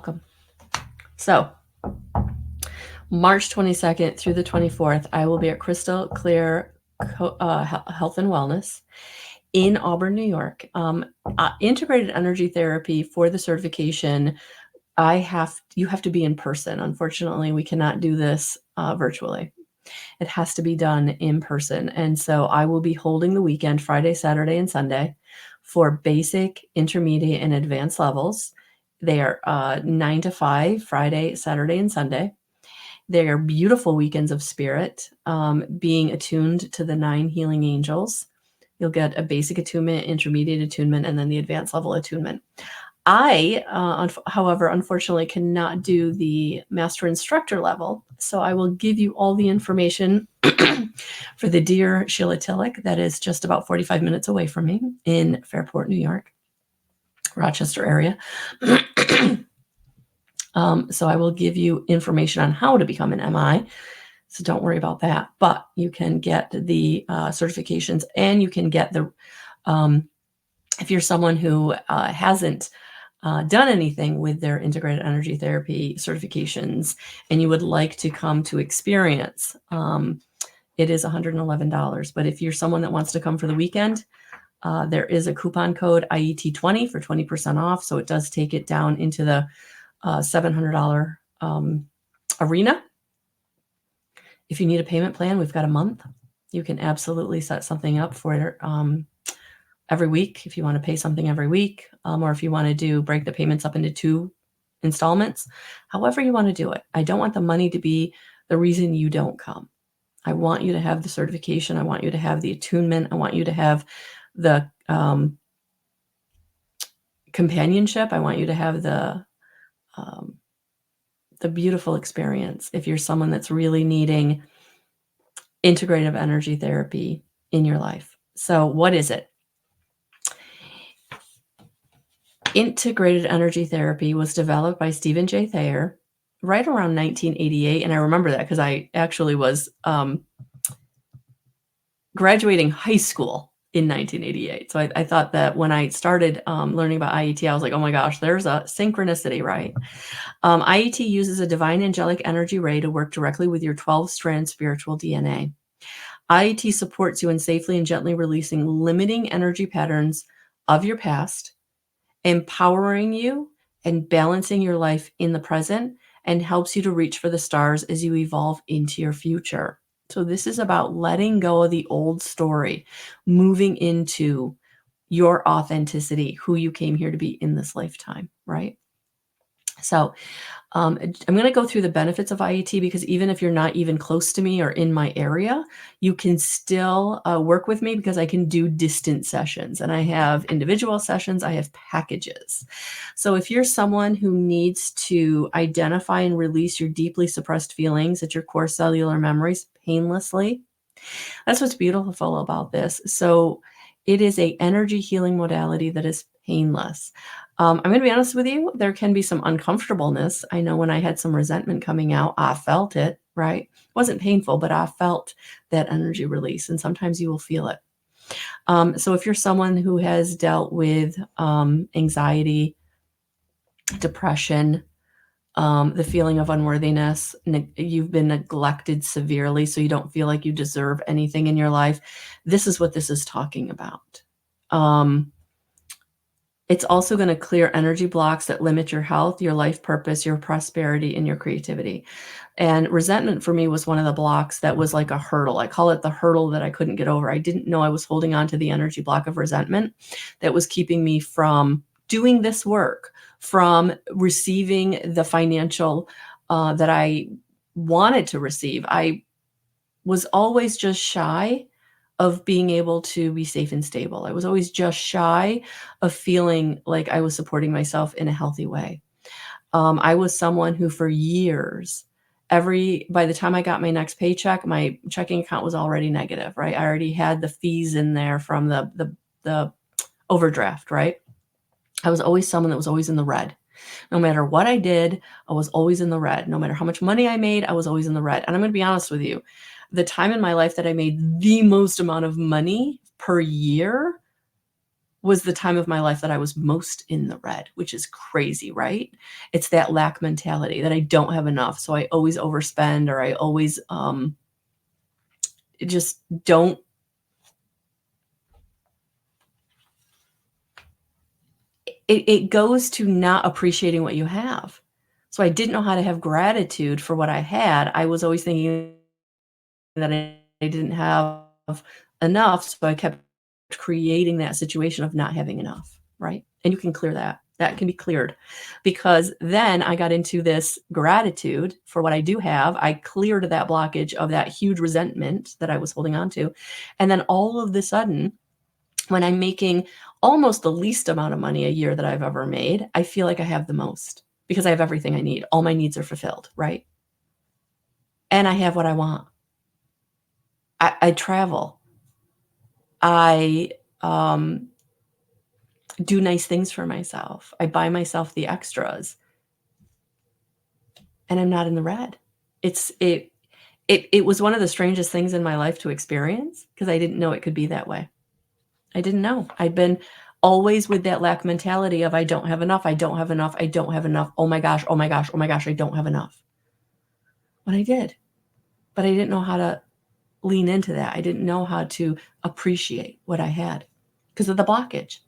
Welcome. So, March 22nd through the 24th, I will be at Crystal Clear Health and Wellness in Auburn, New York. Integrated energy therapy for the certification. You have to be in person. Unfortunately, we cannot do this virtually. It has to be done in person. And so I will be holding the weekend, Friday, Saturday, and Sunday for basic, intermediate, and advanced levels. They are 9 to 5, Friday, Saturday, and Sunday. They are beautiful weekends of spirit, being attuned to the 9 healing angels. You'll get a basic attunement, intermediate attunement, and then the advanced level attunement. I, however, unfortunately cannot do the master instructor level, so I will give you all the information for the dear Sheila Tillich that is just about 45 minutes away from me in Fairport, New York, Rochester area. So I will give you information on how to become an MI. So don't worry about that. But you can get the certifications, and you can get the, if you're someone who hasn't done anything with their integrated energy therapy certifications and you would like to come to experience, it is $111. But if you're someone that wants to come for the weekend, there is a coupon code IET20 for 20% off. So it does take it down into the $700 arena. If you need a payment plan, we've got a month. You can absolutely set something up for every week if you want to pay something every week, or if you want to break the payments up into 2 installments, however you want to do it. I don't want the money to be the reason you don't come. I want you to have the certification. I want you to have the attunement. I want you to have the companionship. I want you to have the beautiful experience if you're someone that's really needing integrative energy therapy in your life. So what is it? Integrated energy therapy was developed by Stephen J. Thayer right around 1988. And I remember that because I actually was graduating high school in 1988. So I thought that when I started learning about IET, I was like, oh my gosh, there's a synchronicity, right? IET uses a divine angelic energy ray to work directly with your 12-strand spiritual DNA. IET supports you in safely and gently releasing limiting energy patterns of your past, empowering you and balancing your life in the present, and helps you to reach for the stars as you evolve into your future. So this is about letting go of the old story, moving into your authenticity, who you came here to be in this lifetime, right? So I'm going to go through the benefits of IET because even if you're not even close to me or in my area, you can still work with me because I can do distant sessions, and I have individual sessions. I have packages. So if you're someone who needs to identify and release your deeply suppressed feelings at your core cellular memories painlessly, that's what's beautiful about this. So it is a energy healing modality that is painless. I'm going to be honest with you, there can be some uncomfortableness. I know when I had some resentment coming out, I felt it, right? It wasn't painful, but I felt that energy release, and sometimes you will feel it. So if you're someone who has dealt with anxiety, depression, the feeling of unworthiness, you've been neglected severely, so you don't feel like you deserve anything in your life, this is what this is talking about. It's also going to clear energy blocks that limit your health, your life purpose, your prosperity, and your creativity. And resentment for me was one of the blocks that was like a hurdle. I call it the hurdle that I couldn't get over. I didn't know I was holding on to the energy block of resentment that was keeping me from doing this work, from receiving the financial that I wanted to receive. I was always just shy of being able to be safe and stable. I was always just shy of feeling like I was supporting myself in a healthy way. I was someone who for years, by the time I got my next paycheck, my checking account was already negative, right? I already had the fees in there from the overdraft, right? I was always someone that was always in the red. No matter what I did, I was always in the red. No matter how much money I made, I was always in the red. And I'm going to be honest with you, the time in my life that I made the most amount of money per year was the time of my life that I was most in the red, which is crazy, right? It's that lack mentality that I don't have enough, so I always overspend, or I always just don't. It goes to not appreciating what you have. So I didn't know how to have gratitude for what I had. I was always thinking that I didn't have enough, so I kept creating that situation of not having enough, right? And you can clear that. That can be cleared, because then I got into this gratitude for what I do have. I cleared that blockage of that huge resentment that I was holding on to. And then all of the sudden, when I'm making almost the least amount of money a year that I've ever made, I feel like I have the most because I have everything I need. All my needs are fulfilled, right? And I have what I want. I travel. I do nice things for myself. I buy myself the extras, and I'm not in the red. It was one of the strangest things in my life to experience, because I didn't know it could be that way. I didn't know. I'd been always with that lack mentality of I don't have enough, I don't have enough, I don't have enough. Oh my gosh, oh my gosh, oh my gosh, I don't have enough. But I did. But I didn't know how to lean into that. I didn't know how to appreciate what I had because of the blockage.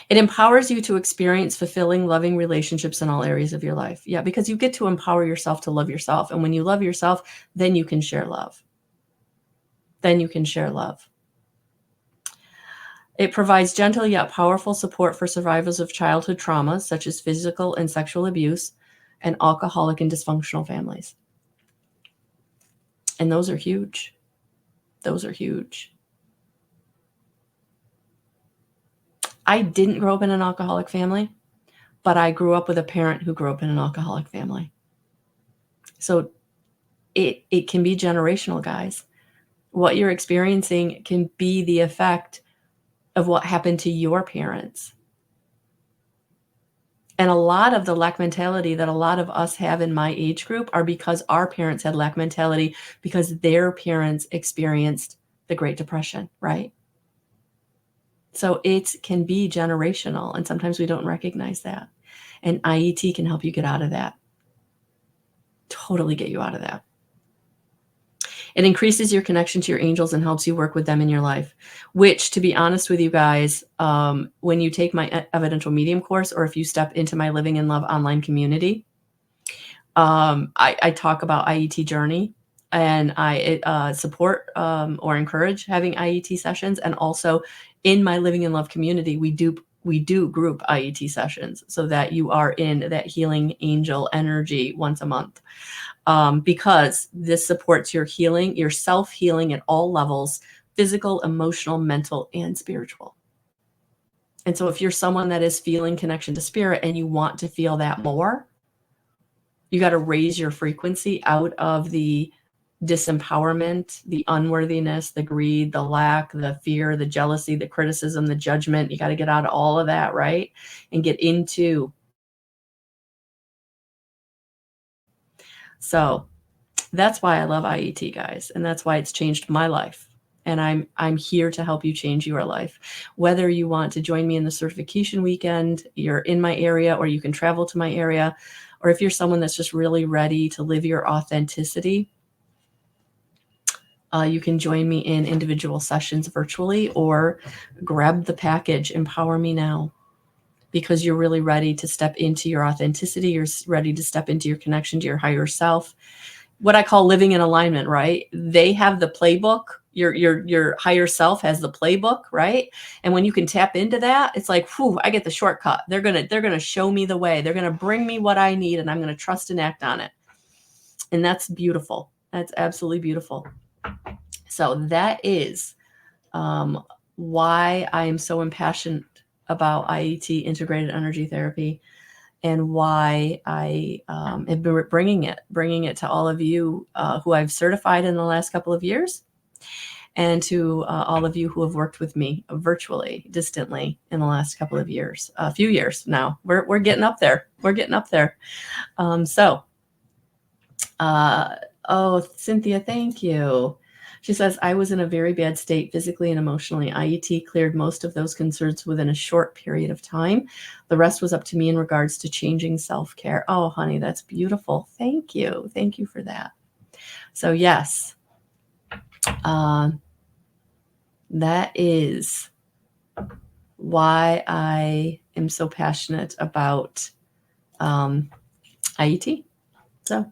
It empowers you to experience fulfilling, loving relationships in all areas of your life. Yeah, because you get to empower yourself to love yourself. And when you love yourself, then you can share love. Then you can share love. It provides gentle yet powerful support for survivors of childhood traumas, such as physical and sexual abuse, and alcoholic and dysfunctional families. And those are huge. Those are huge. I didn't grow up in an alcoholic family, but I grew up with a parent who grew up in an alcoholic family. So it can be generational, guys. What you're experiencing can be the effect of what happened to your parents. And a lot of the lack mentality that a lot of us have in my age group are because our parents had lack mentality because their parents experienced the Great Depression, right? So it can be generational, and sometimes we don't recognize that. And IET can help you get out of that. Totally get you out of that. It increases your connection to your angels and helps you work with them in your life, which, to be honest with you guys, when you take my evidential medium course, or if you step into my Living in Love online community, I talk about IET journey, and I support or encourage having IET sessions. And also in my Living in Love community, we do group IET sessions so that you are in that healing angel energy once a month. Because this supports your healing, your self-healing at all levels: physical, emotional, mental, and spiritual. And so if you're someone that is feeling connection to spirit and you want to feel that more, you got to raise your frequency out of the disempowerment, the unworthiness, the greed, the lack, the fear, the jealousy, the criticism, the judgment. You got to get out of all of that, right? And get into. So that's why I love IET, guys, and that's why it's changed my life. And I'm here to help you change your life. Whether you want to join me in the certification weekend, you're in my area, or you can travel to my area, or if you're someone that's just really ready to live your authenticity, you can join me in individual sessions virtually, or grab the package, Empower Me Now, because you're really ready to step into your authenticity. You're ready to step into your connection to your higher self. What I call living in alignment, right? They have the playbook. Your higher self has the playbook, right? And when you can tap into that, it's like, whew, I get the shortcut. They're gonna show me the way. They're gonna bring me what I need, and I'm gonna trust and act on it. And that's beautiful. That's absolutely beautiful. So that is why I am so impassioned about IET, integrated energy therapy, and why I have been bringing it to all of you who I've certified in the last couple of years, and to all of you who have worked with me virtually, distantly in the last couple of years, a few years now. We're getting up there. We're getting up there. Oh, Cynthia, thank you. She says, I was in a very bad state physically and emotionally. IET cleared most of those concerns within a short period of time. The rest was up to me in regards to changing self-care. Oh, honey, that's beautiful. Thank you. Thank you for that. So yes, that is why I am so passionate about IET. So